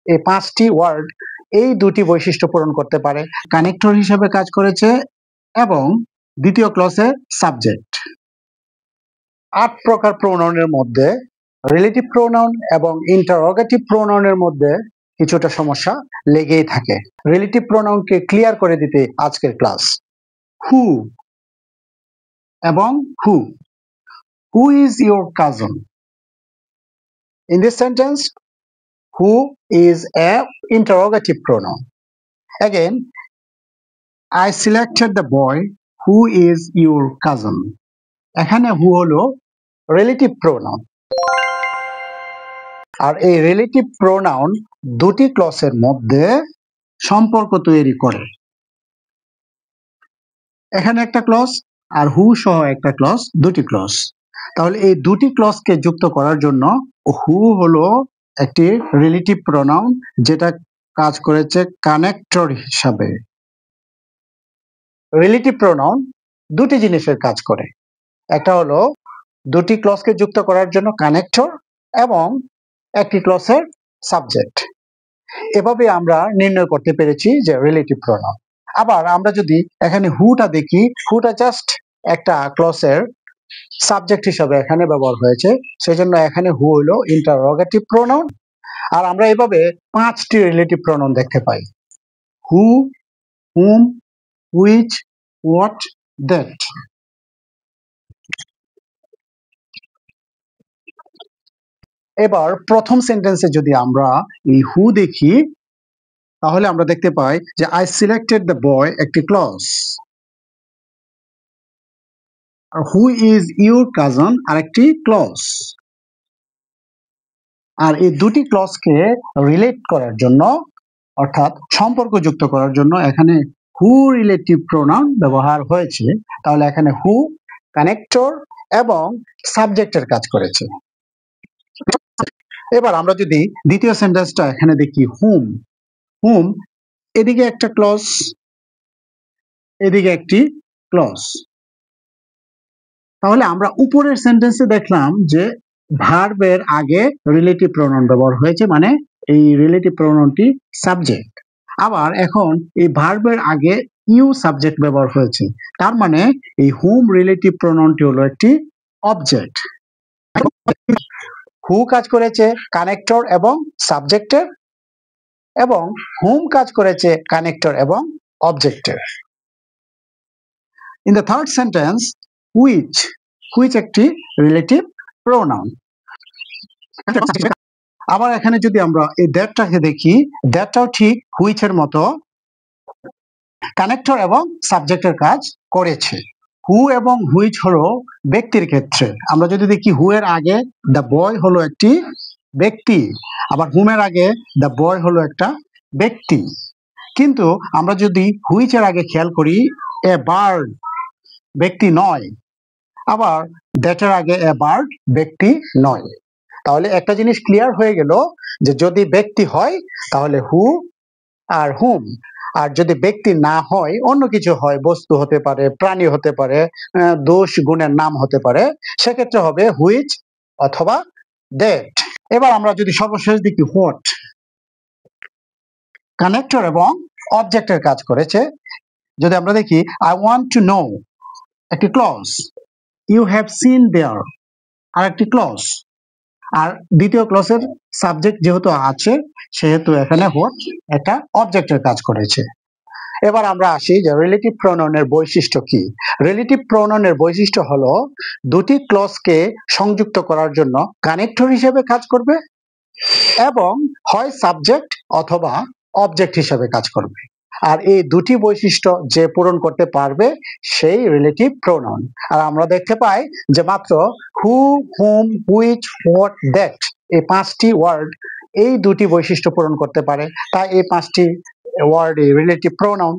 এই পাঁচটি ওয়ার্ড এই দুটি বৈশিষ্ট্য পূরণ করতে পারে। কানেক্টর হিসেবে কাজ করেছে এবং দ্বিতীয় ক্লসে সাবজেক্ট। 8 প্রকার প্রোনাউনের মধ্যে রিলেটিভ প্রোনাউন এবং ইন্টারোগেটিভ প্রোনাউনের মধ্যে কিছুটা সমস্যা লেগেই থাকে। রিলেটিভ প্রোনাউনকে ক্লিয়ার করে দিতে আজকের ক্লাস। হু এবং who. Who is your cousin? In this sentence, who is a interrogative pronoun. Again, I selected the boy. Who is your cousin? এখানে who হলো relative pronoun। আর এই রিলেটিভ প্রোনাউন দুটি ক্লসের মধ্যে সম্পর্ক তৈরি করে। এখানে একটা ক্লস আর হু সহ একটা ক্লস, দুটি ক্লস। তাহলে এই দুটি ক্লসকে যুক্ত করার জন্য হু হলো একটি রিলেটিভ প্রোনাউন যেটা কাজ করেছে কানেক্টর হিসাবে। রিলেটিভ প্রোনাউন দুটি জিনিসের কাজ করে, একটা হলো দুটি ক্লসকে যুক্ত করার জন্য কানেক্টর এবং একটি ক্লসের সাবজেক্ট। এভাবে আমরা নির্ণয় করতে পেরেছি যে রিলেটিভ প্রোনাউন। আবার আমরা যদি এখানে হুটা দেখি, হুটা জাস্ট একটা ক্লসের সাবজেক্ট হিসাবে এখানে ব্যবহার হয়েছে, সেজন্য এখানে হু হলো ইন্টারোগেটিভ প্রোনাউন। আর আমরা এভাবে পাঁচটি রিলেটিভ প্রোনাউন দেখতে পাই: হু, হুম, হুইচ, হোয়াট, দ্যাট। এবার প্রথম সেন্টেন্সে যদি আমরা এই হু দেখি তাহলে আমরা দেখতে পাই যে আই সিলেক্টেড দ্য বয় একটি ক্লজ, আর হু ইজ ইউর কাজন আরেকটি ক্লজ। আর এই দুটি ক্লজকে রিলেট করার জন্য অর্থাৎ সম্পর্কযুক্ত করার জন্য এখানে হু রিলেটিভ প্রোনাউন ব্যবহার হয়েছে। তাহলে এখানে হু কানেক্টর এবং সাবজেক্টের কাজ করেছে। এবার আমরা যদি দ্বিতীয় সেন্টেন্সটা এখানে দেখি, হুম। হুম, এদিকে একটা ক্লজ, এদিকে একটি ক্লজ। তাহলে আমরা উপরের সেন্টেন্সে দেখলাম যে ভার্বের আগে রিলেটিভ প্রোনাউন ব্যবহার হয়েছে, মানে এই রিলেটিভ প্রোনাউনটি সাবজেক্ট। আবার এখন এই ভার্বের আগে ইউ সাবজেক্ট ব্যবহার হয়েছে, তার মানে এই হুম রিলেটিভ প্রোনাউনটি হলো একটি অবজেক্ট। হু কাজ করেছে কানেক্টর এবং সাবজেক্টের, এবং হুম কাজ করেছে কানেক্টর এবং অবজেক্টের। In the third sentence, which, which একটি রিলেটিভ প্রোনাউন। আবার এখানে যদি আমরা এই দ্যাটটাকে দেখি, দ্যাটটাও ঠিক হুইচের মতো কানেক্টর এবং সাবজেক্টের কাজ করেছে। হু এবং হুইচ হলো ব্যক্তির ক্ষেত্রে। আমরা যদি দেখি হু এর আগে দ্য বয় হলো একটি ব্যক্তি, আবার হুমের আগে দ্য বয় হলো একটা ব্যক্তি। কিন্তু আমরা যদি হুইচের আগে খেয়াল করি, এ বার্ড ব্যক্তি নয়, আবার দ্যাটের আগে এ বার্ড ব্যক্তি নয়। তাহলে একটা জিনিস ক্লিয়ার হয়ে গেল যে যদি ব্যক্তি হয় তাহলে হু আর হুম, আর যদি ব্যক্তি না হয় অন্য কিছু হয়, বস্তু হতে পারে, প্রাণী হতে পারে, দোষ গুণের নাম হতে পারে, সেক্ষেত্রে হবে হুইচ অথবা দ্যাট। এবার আমরা যদি সর্বশেষ দেখি হোয়াট, কানেক্টর এবং অবজেক্টের কাজ করেছে। যদি আমরা দেখি আই ওয়ান্ট টু নো একটি ক্লজ, ইউ হ্যাভ সিন দেয়ার আর একটি ক্লজ, আর দ্বিতীয় ক্লজের সাবজেক্ট যেহেতু আছে সেহেতু এখানে হোয়াট একটা অবজেক্টের কাজ করেছে। এবার আমরা আসি যে রিলেটিভ প্রোনাউনের বৈশিষ্ট্য কি। রিলেটিভ প্রোনাউনের বৈশিষ্ট্য হলো দুটি ক্লজকে সংযুক্ত করার জন্য কানেক্টর হিসেবে কাজ করবে এবং হয় সাবজেক্ট অথবা অবজেক্ট হিসেবে কাজ করবে। আর এই দুটি বৈশিষ্ট্য যে পূরণ করতে পারবে সেই রিলেটিভ প্রোনাউন। আর আমরা দেখতে পাই যে মাত্র হু, হুম, হুইচ, হোয়াট, দ্যাট এই পাঁচটি ওয়ার্ড এই দুটি বৈশিষ্ট্য পূরণ করতে পারে, তাই এই পাঁচটি ওয়ার্ড রিলেটিভ প্রোনাউন।